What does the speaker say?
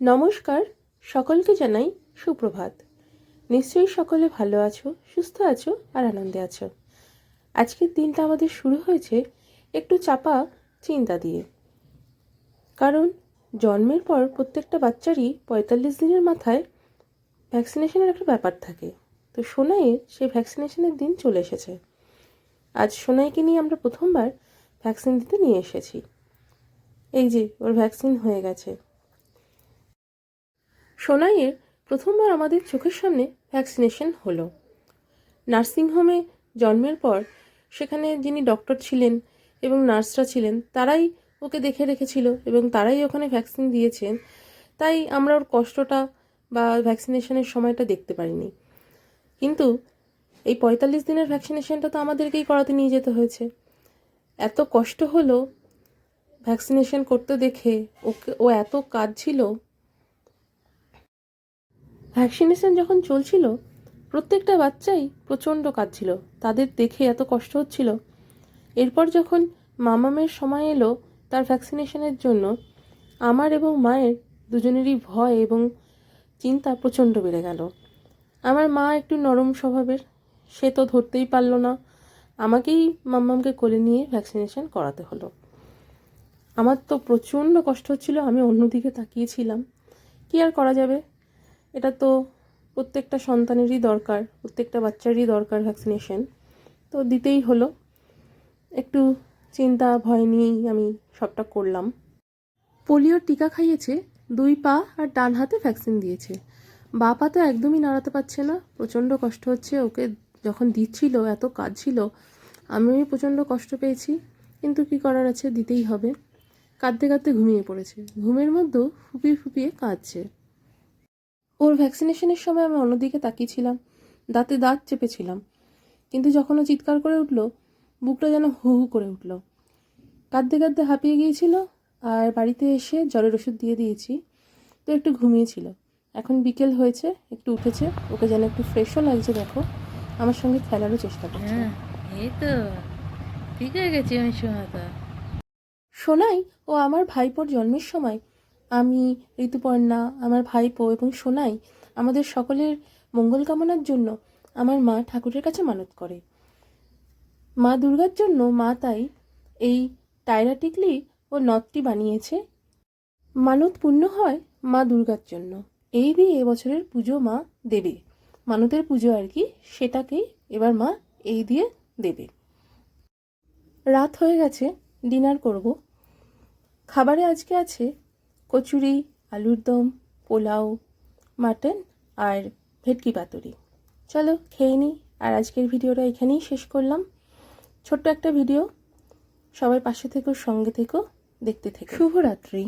নমস্কার, সকলকে জানাই সুপ্রভাত। নিশ্চয়ই সকলে ভালো আছো, সুস্থ আছো আর আনন্দে আছো। আজকের দিনটা আমাদের শুরু হয়েছে একটু চাপা চিন্তা দিয়ে। কারণ জন্মের পর প্রত্যেকটা বাচ্চারই ৪৫ দিনের মাথায় ভ্যাকসিনেশনের একটা ব্যাপার থাকে। তো সোনাইয়ের সেই ভ্যাকসিনেশনের দিন চলে এসেছে। আজ সোনাইকে নিয়ে আমরা প্রথমবার ভ্যাকসিন দিতে নিয়ে এসেছি। এই যে ওর ভ্যাকসিন হয়ে গেছে। সোনাইয়ের প্রথমবার আমাদের চোখের সামনে ভ্যাকসিনেশন হলো। নার্সিংহোমে জন্মের পর সেখানে যিনি ডক্টর ছিলেন এবং নার্সরা ছিলেন তারাই ওকে দেখে রেখেছিল এবং তারাই ওখানে ভ্যাকসিন দিয়েছেন। তাই আমরা ওর কষ্টটা বা ভ্যাকসিনেশনের সময়টা দেখতে পারিনি। কিন্তু এই ৪৫ দিনের ভ্যাকসিনেশনটা তো আমাদেরকেই করাতে নিয়ে যেতে হয়েছে। এত কষ্ট হলো ভ্যাকসিনেশন করতে দেখে। ও এত কাঁদছিল। ভ্যাকসিনেশন যখন চলছিল প্রত্যেকটা বাচ্চাই প্রচণ্ড কাঁদছিল, তাদের দেখে এত কষ্ট হচ্ছিল। এরপর যখন মামামের সময় এলো তার ভ্যাকসিনেশনের জন্য, আমার এবং মায়ের দুজনেরই ভয় এবং চিন্তা প্রচণ্ড বেড়ে গেল। আমার মা একটু নরম স্বভাবের, সে তো ধরতেই পারল না, আমাকেই মাম্মামকে কোলে নিয়ে ভ্যাকসিনেশন করাতে হলো। আমার তো প্রচণ্ড কষ্ট হচ্ছিল, আমি অন্যদিকে তাকিয়েছিলাম। কী আর করা যাবে, এটা তো প্রত্যেকটা সন্তানেরই দরকার, প্রত্যেকটা বাচ্চারই দরকার ভ্যাকসিনেশন, তো দিতেই হলো। একটু চিন্তা ভয় নিয়েই আমি সবটা করলাম। পোলিওর টিকা খাইয়েছে, 2 পা আর ডান হাতে ভ্যাকসিন দিয়েছে। বা পা তো একদমই নাড়াতে পারছে না, প্রচণ্ড কষ্ট হচ্ছে। ওকে যখন দিচ্ছিল এত কাঁদছিল, আমিও প্রচণ্ড কষ্ট পেয়েছি, কিন্তু কি করার আছে, দিতেই হবে। কাঁদতে কাঁদতে ঘুমিয়ে পড়েছে, ঘুমের মধ্যেও ফুপিয়ে ফুপিয়ে কাঁদছে। ওর ভ্যাকসিনেশনের সময় আমি অন্যদিকে তাকিয়েছিলাম, দাঁতে দাঁত চেপেছিলাম, কিন্তু যখন ও চিৎকার করে উঠল, বুকটা যেন হু হু করে উঠল। কাঁদতে কাঁদতে হাঁপিয়ে গিয়েছিল, আর বাড়িতে এসে জ্বরের ওষুধ দিয়ে দিয়েছি, তো একটু ঘুমিয়েছিল। এখন বিকেল হয়েছে, একটু উঠেছে, ওকে যেন একটু ফ্রেশও লাগছে। দেখো, আমার সঙ্গে খেলারও চেষ্টা করছে। এই তো ঠিক হয়ে গেছি আমি সোনাদা। সোনাই ও আমার ভাইপোর জন্মের সময় আমি, ঋতুপর্ণা, আমার ভাইপো এবং সোনাই আমাদের সকলের মঙ্গল কামনার জন্য আমার মা ঠাকুরের কাছে মানত করে। মা দুর্গার জন্য মা তাই এই টায়রা টিকলি ও নথটি বানিয়েছে। মানত পূর্ণ হয় মা দুর্গার জন্য, এই দিয়ে এবছরের পুজো মা দেবে। মানতের পুজো আর কি, সেটাকেই এবার মা এই দিয়ে দেবে। রাত হয়ে গেছে, ডিনার করব। খাবারে আজকে আছে কচুরি, আলুর দম, পোলাও, মাটন আর ভেটকি পাতুরি। চলো খেয়ে নিই। আর আজকের ভিডিওটা এখানেই শেষ করলাম। ছোট্ট একটা ভিডিও, সবাই পাশে থেকো, সঙ্গে থেকো, দেখতে থেকো। শুভরাত্রি।